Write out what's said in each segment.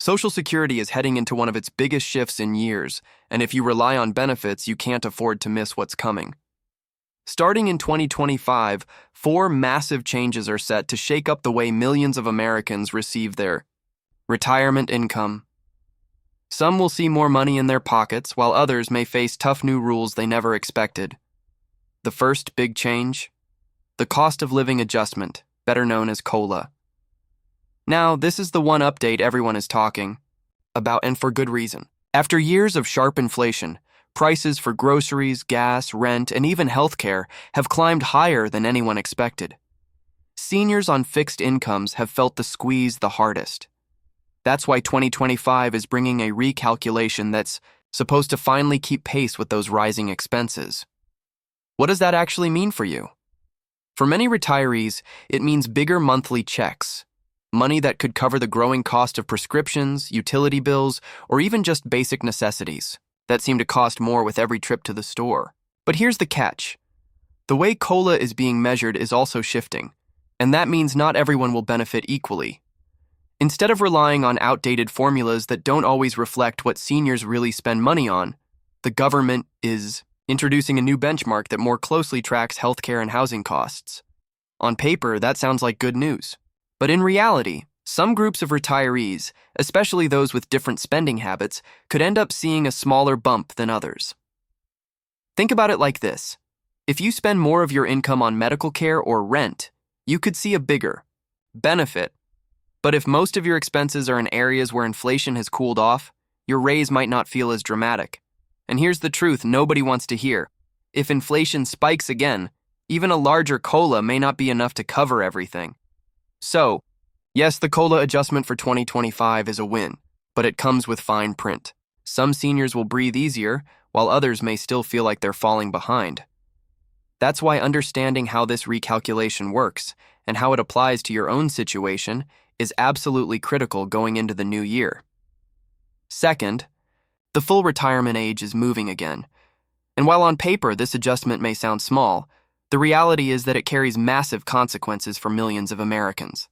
Social Security is heading into one of its biggest shifts in years, and if you rely on benefits, you can't afford to miss what's coming. Starting in 2025, 4 massive changes are set to shake up the way millions of Americans receive their retirement income. Some will see more money in their pockets, while others may face tough new rules they never expected. The first big change? The cost of living adjustment, better known as COLA. Now, this is the one update everyone is talking about, and for good reason. After years of sharp inflation, prices for groceries, gas, rent, and even healthcare have climbed higher than anyone expected. Seniors on fixed incomes have felt the squeeze the hardest. That's why 2025 is bringing a recalculation that's supposed to finally keep pace with those rising expenses. What does that actually mean for you? For many retirees, it means bigger monthly checks, money that could cover the growing cost of prescriptions, utility bills, or even just basic necessities that seem to cost more with every trip to the store. But here's the catch. The way COLA is being measured is also shifting, and that means not everyone will benefit equally. Instead of relying on outdated formulas that don't always reflect what seniors really spend money on, the government is introducing a new benchmark that more closely tracks healthcare and housing costs. On paper, that sounds like good news. But in reality, some groups of retirees, especially those with different spending habits, could end up seeing a smaller bump than others. Think about it like this. If you spend more of your income on medical care or rent, you could see a bigger benefit. But if most of your expenses are in areas where inflation has cooled off, your raise might not feel as dramatic. And here's the truth nobody wants to hear. If inflation spikes again, even a larger COLA may not be enough to cover everything. So, yes, the COLA adjustment for 2025 is a win, but it comes with fine print. Some seniors will breathe easier, while others may still feel like they're falling behind. That's why understanding how this recalculation works and how it applies to your own situation is absolutely critical going into the new year. Second, the full retirement age is moving again. And while on paper this adjustment may sound small, the reality is that it carries massive consequences for millions of Americans.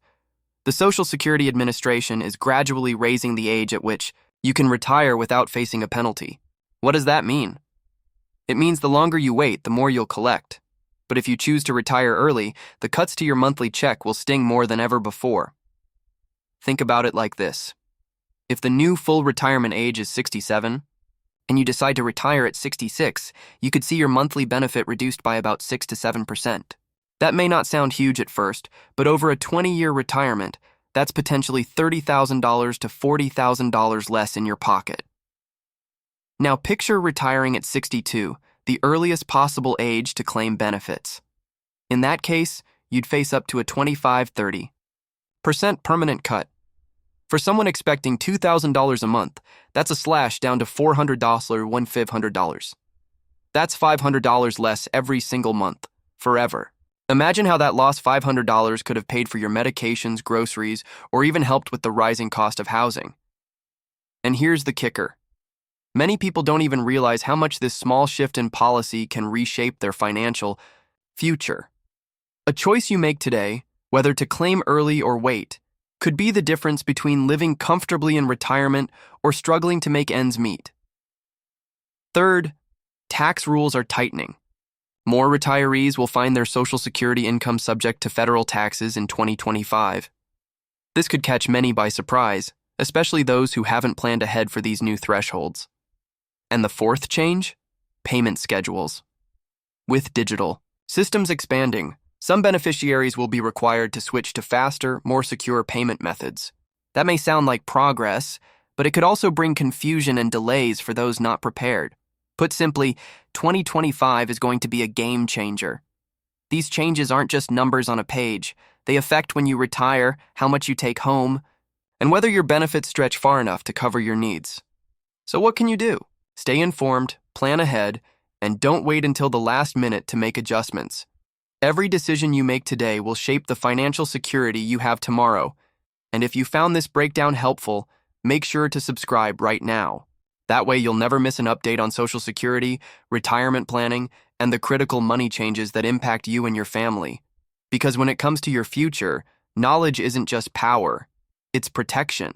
The Social Security Administration is gradually raising the age at which you can retire without facing a penalty. What does that mean? It means the longer you wait, the more you'll collect. But if you choose to retire early, the cuts to your monthly check will sting more than ever before. Think about it like this. If the new full retirement age is 67, and you decide to retire at 66, you could see your monthly benefit reduced by about 6 to 7%. That may not sound huge at first, but over a 20-year retirement, that's potentially $30,000 to $40,000 less in your pocket. Now picture retiring at 62, the earliest possible age to claim benefits. In that case, you'd face up to a 25-30% permanent cut. For someone expecting $2,000 a month, that's a slash down to $400 $1,500. That's $500 less every single month, forever. Imagine how that lost $500 could have paid for your medications, groceries, or even helped with the rising cost of housing. And here's the kicker. Many people don't even realize how much this small shift in policy can reshape their financial future. A choice you make today, whether to claim early or wait, could be the difference between living comfortably in retirement or struggling to make ends meet. Third, tax rules are tightening. More retirees will find their Social Security income subject to federal taxes in 2025. This could catch many by surprise, especially those who haven't planned ahead for these new thresholds. And the fourth change? Payment schedules. With digital systems expanding, some beneficiaries will be required to switch to faster, more secure payment methods. That may sound like progress, but it could also bring confusion and delays for those not prepared. Put simply, 2025 is going to be a game changer. These changes aren't just numbers on a page. They affect when you retire, how much you take home, and whether your benefits stretch far enough to cover your needs. So what can you do? Stay informed, plan ahead, and don't wait until the last minute to make adjustments. Every decision you make today will shape the financial security you have tomorrow. And if you found this breakdown helpful, make sure to subscribe right now. That way you'll never miss an update on Social Security, retirement planning, and the critical money changes that impact you and your family. Because when it comes to your future, knowledge isn't just power, it's protection.